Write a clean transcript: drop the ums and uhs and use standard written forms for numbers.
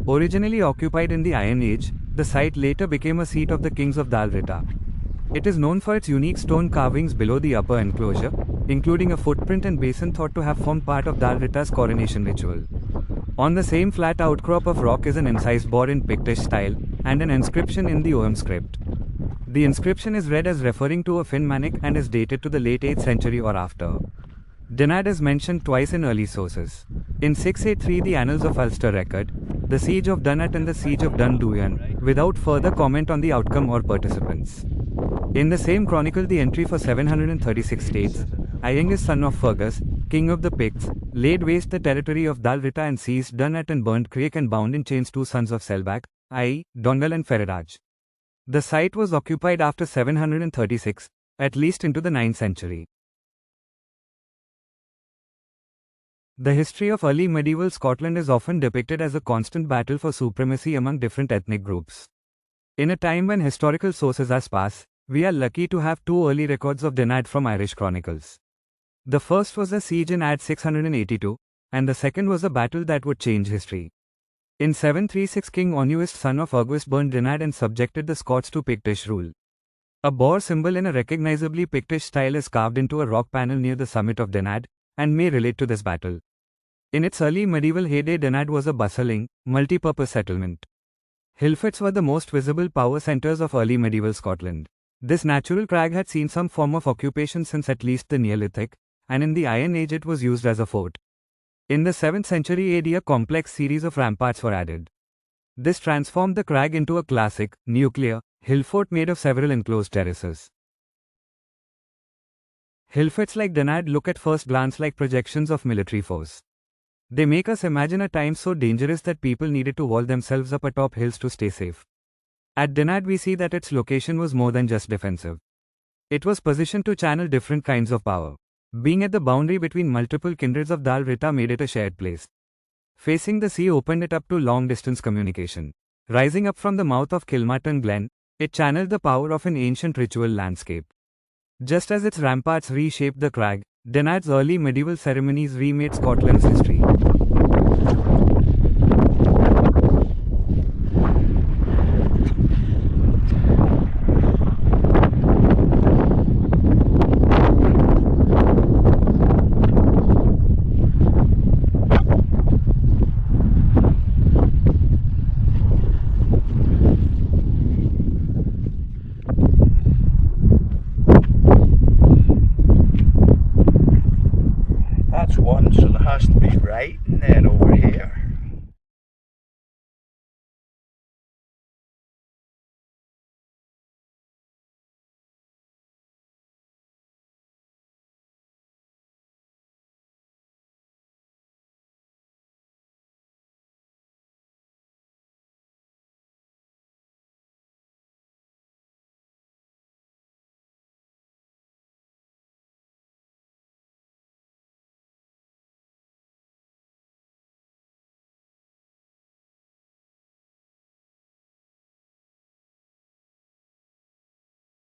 Originally occupied in the Iron Age, the site later became a seat of the kings of Dalrita. It is known for its unique stone carvings below the upper enclosure, including a footprint and basin thought to have formed part of Dalrita's coronation ritual. On the same flat outcrop of rock is an incised bore in Pictish style, and an inscription in the Ogham script. The inscription is read as referring to a Finmanic and is dated to the late 8th century or after. Dunadd is mentioned twice in early sources. In 683 the Annals of Ulster record the siege of Dunadd and the siege of Dundhuian, without further comment on the outcome or participants. In the same chronicle the entry for 736 states, Iengus son of Fergus, king of the Picts, laid waste the territory of Dalrita and seized Dunadd and burnt Craig and bound in chains two sons of Selbach, i.e., Dongal and Ferraraj. The site was occupied after 736, at least into the 9th century. The history of early medieval Scotland is often depicted as a constant battle for supremacy among different ethnic groups. In a time when historical sources are sparse, we are lucky to have two early records of Dunadd from Irish chronicles. The first was a siege in AD 682, and the second was a battle that would change history. In 736 King Onuist son of Ogwist burned Dunadd and subjected the Scots to Pictish rule. A boar symbol in a recognizably Pictish style is carved into a rock panel near the summit of Dunadd, and may relate to this battle. In its early medieval heyday Dunadd was a bustling, multi-purpose settlement. Hillforts were the most visible power centres of early medieval Scotland. This natural crag had seen some form of occupation since at least the Neolithic, and in the Iron Age it was used as a fort. In the 7th century AD a complex series of ramparts were added. This transformed the crag into a classic, nuclear, hill fort made of several enclosed terraces. Hillforts like Dunadd look at first glance like projections of military force. They make us imagine a time so dangerous that people needed to wall themselves up atop hills to stay safe. At Dunadd we see that its location was more than just defensive. It was positioned to channel different kinds of power. Being at the boundary between multiple kindreds of Dalrita made it a shared place. Facing the sea opened it up to long-distance communication. Rising up from the mouth of Kilmartin Glen, it channeled the power of an ancient ritual landscape. Just as its ramparts reshaped the crag, Dunadd's early medieval ceremonies remade Scotland's history. That's one, so there has to be right in there over here.